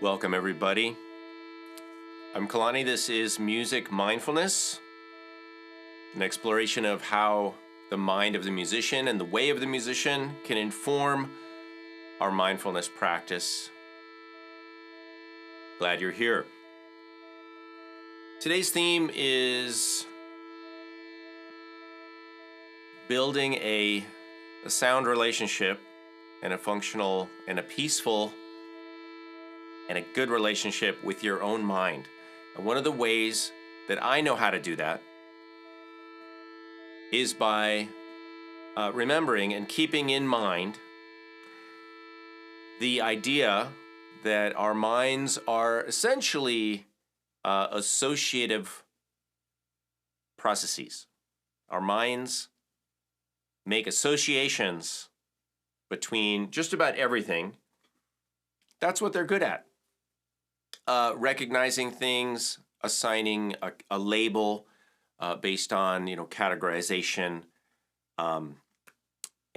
Welcome, everybody. I'm Kalani. This is Music Mindfulness, an exploration of how the mind of the musician and the way of the musician can inform our mindfulness practice. Glad you're here. Today's theme is building a sound relationship and a functional and a peaceful and a good relationship with your own mind. And one of the ways that I know how to do that is by remembering and keeping in mind the idea that our minds are essentially associative processes. Our minds make associations between just about everything. That's what they're good at. Recognizing things, assigning a label based on categorization, and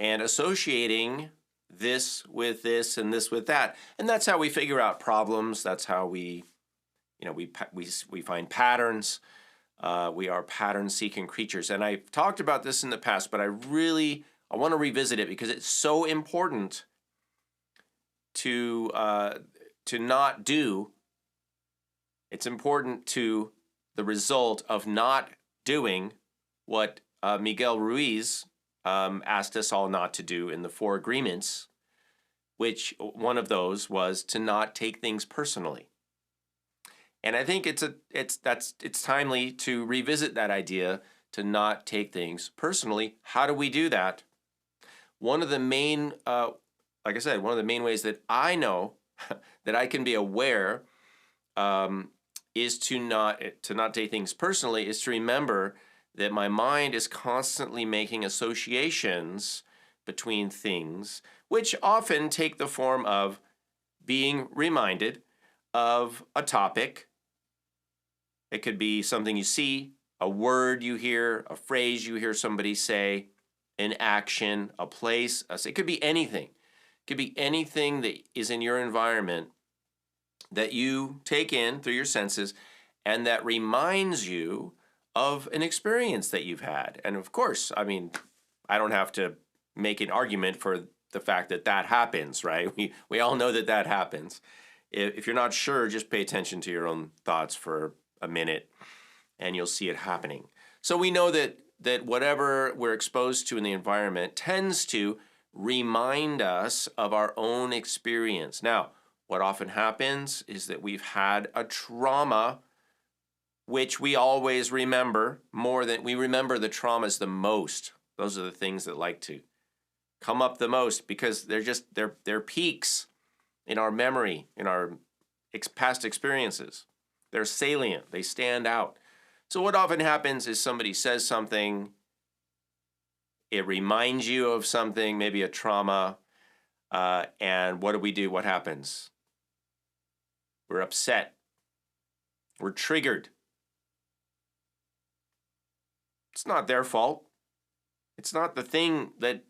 associating this with this and this with that, and that's how we figure out problems. That's how we find patterns. We are pattern-seeking creatures, and I've talked about this in the past, but I want to revisit it because it's so important to not do. It's important to the result of not doing what Miguel Ruiz asked us all not to do in the 4 agreements, which one of those was to not take things personally. And I think it's timely to revisit that idea, to not take things personally. How do we do that? One of the main, like I said, one of the main ways that I know that I can be aware is to not take things personally, is to remember that my mind is constantly making associations between things, which often take the form of being reminded of a topic. It could be something you see, a word you hear, a phrase you hear somebody say, an action, a place. It could be anything. It could be anything that is in your environment that you take in through your senses and that reminds you of an experience that you've had. And of course, I mean, I don't have to make an argument for the fact that that happens, right? We all know that that happens. If you're not sure, just pay attention to your own thoughts for a minute and you'll see it happening. So we know that whatever we're exposed to in the environment tends to remind us of our own experience. Now, what often happens is that we've had a trauma, which we always remember more than we remember the traumas the most. Those are the things that like to come up the most because they're peaks in our memory, in our past experiences. They're salient, they stand out. So what often happens is somebody says something, it reminds you of something, maybe a trauma, and what do? What happens? We're upset. We're triggered. It's not their fault. It's not the thing that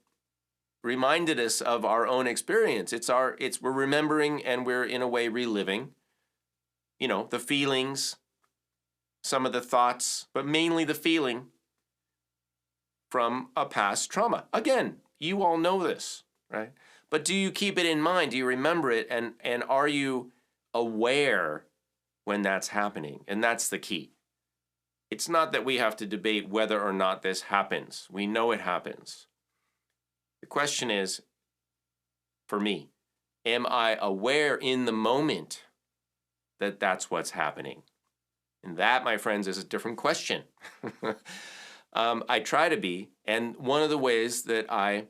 reminded us of our own experience. We're remembering and we're in a way reliving, the feelings, some of the thoughts, but mainly the feeling from a past trauma. Again, you all know this, right? But do you keep it in mind? Do you remember it? And are you aware when that's happening? And that's the key. It's not that we have to debate whether or not this happens. We know it happens. The question is, for me, am I aware in the moment that that's what's happening? And that, my friends, is a different question. I try to be, and one of the ways that I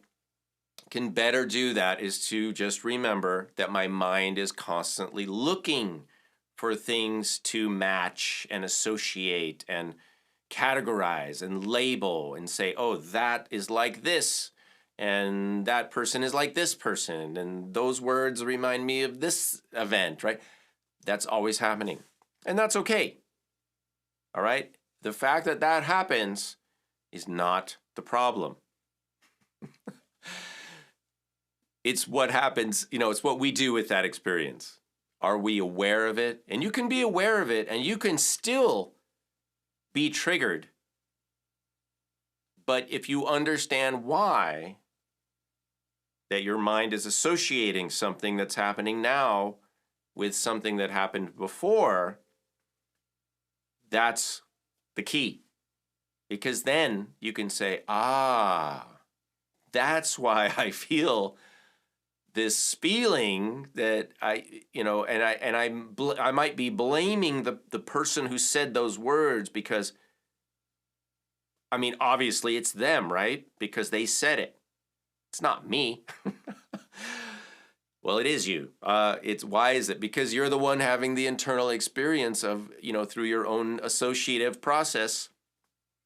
can better do that is to just remember that my mind is constantly looking for things to match and associate and categorize and label and say, oh, that is like this, and that person is like this person, and those words remind me of this event, right? That's always happening, and that's okay, all right? The fact that that happens is not the problem. It's what happens, it's what we do with that experience. Are we aware of it? And you can be aware of it and you can still be triggered. But if you understand why, that your mind is associating something that's happening now with something that happened before, that's the key. Because then you can say, that's why I feel this feeling that I might be blaming the person who said those words because, I mean, obviously it's them, right? Because they said it. It's not me. Well, it is you. Why is it? Because you're the one having the internal experience of, through your own associative process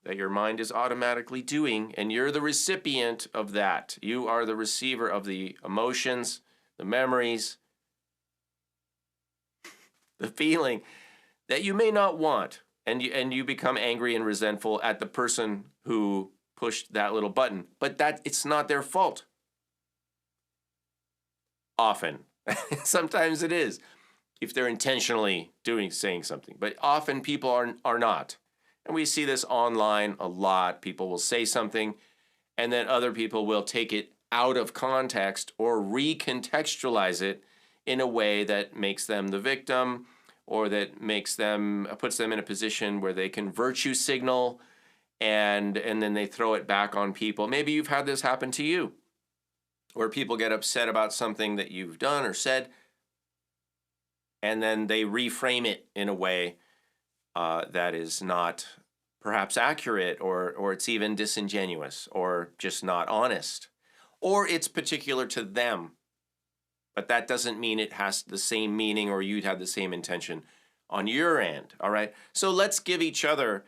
that your mind is automatically doing, and you're the recipient of that. You are the receiver of the emotions, the memories, the feeling that you may not want, and you become angry and resentful at the person who pushed that little button, but it's not their fault. Often. Sometimes it is, if they're intentionally saying something, but often people are not. And we see this online a lot. People will say something, and then other people will take it out of context or recontextualize it in a way that makes them the victim, or that puts them in a position where they can virtue signal, and then they throw it back on people. Maybe you've had this happen to you, where people get upset about something that you've done or said, and then they reframe it in a way that is not perhaps accurate, or it's even disingenuous, or just not honest, or it's particular to them. But that doesn't mean it has the same meaning or you'd have the same intention on your end, all right? So let's give each other,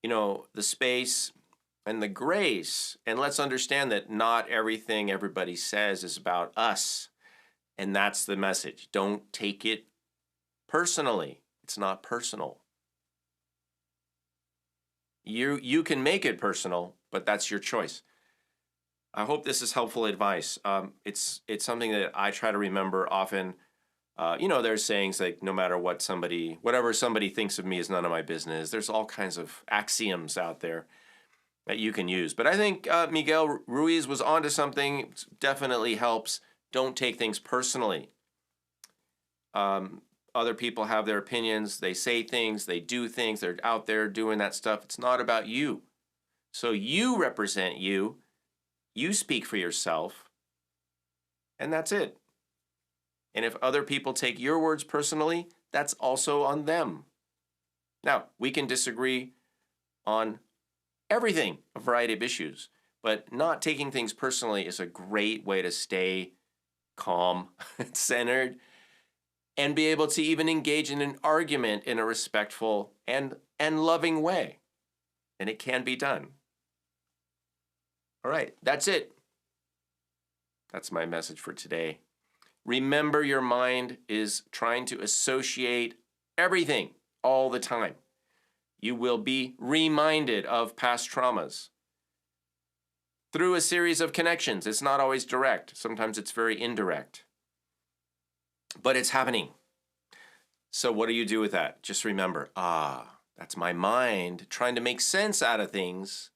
the space and the grace, and let's understand that not everything everybody says is about us. And that's the message. Don't take it personally. It's not personal. You can make it personal, but that's your choice. I hope this is helpful advice. It's something that I try to remember often. There's sayings like, no matter whatever somebody thinks of me is none of my business. There's all kinds of axioms out there that you can use. But I think Miguel Ruiz was onto something. It definitely helps. Don't take things personally. Other people have their opinions. They say things. They do things. They're out there doing that stuff. It's not about you. So you represent you. You speak for yourself. And that's it. And if other people take your words personally, that's also on them. Now, we can disagree on everything, a variety of issues, but not taking things personally is a great way to stay calm, centered, and be able to even engage in an argument in a respectful and loving way. And it can be done. All right, that's it. That's my message for today. Remember, your mind is trying to associate everything all the time. You will be reminded of past traumas through a series of connections. It's not always direct. Sometimes it's very indirect. But it's happening. So what do you do with that? Just remember, that's my mind trying to make sense out of things.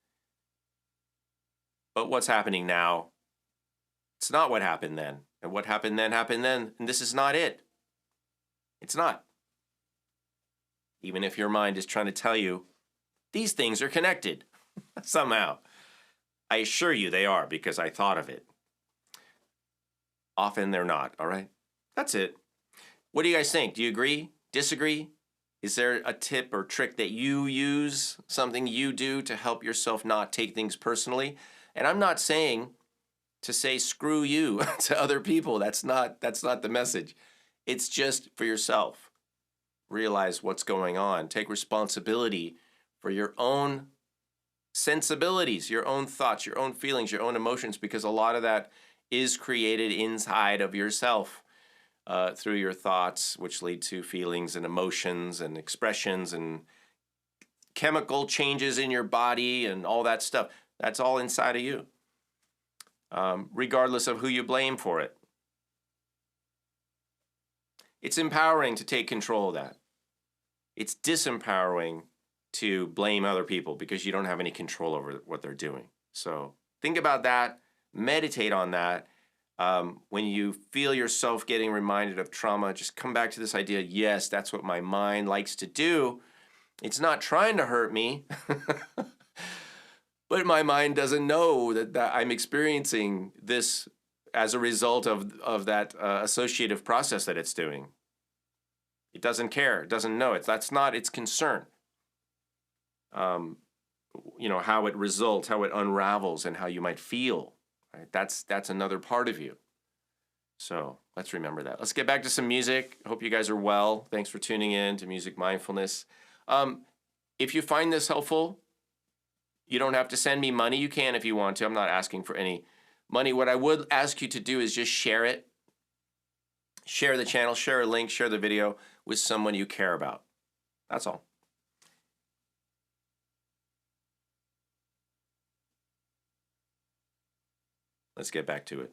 But what's happening now? It's not what happened then. And what happened then, and this is not it. It's not. Even if your mind is trying to tell you these things are connected somehow. I assure you they are, because I thought of it. Often they're not, all right? That's it. What do you guys think? Do you agree? Disagree? Is there a tip or trick that you use, something you do to help yourself not take things personally? And I'm not saying to say screw you to other people. That's not the message. It's just for yourself. Realize what's going on. Take responsibility for your own sensibilities, your own thoughts, your own feelings, your own emotions, because a lot of that is created inside of yourself through your thoughts, which lead to feelings and emotions and expressions and chemical changes in your body and all that stuff. That's all inside of you, regardless of who you blame for it. It's empowering to take control of that. It's disempowering to blame other people because you don't have any control over what they're doing. So think about that. Meditate on that. When you feel yourself getting reminded of trauma, just come back to this idea, yes, that's what my mind likes to do. It's not trying to hurt me, but my mind doesn't know that I'm experiencing this as a result of that associative process that it's doing. It doesn't care. It doesn't know. That's not its concern. How it results, how it unravels, and how you might feel. Right? That's another part of you. So let's remember that. Let's get back to some music. I hope you guys are well. Thanks for tuning in to Music Mindfulness. If you find this helpful, you don't have to send me money. You can if you want to. I'm not asking for any money. What I would ask you to do is just share it. Share the channel, share a link, share the video with someone you care about. That's all. Let's get back to it.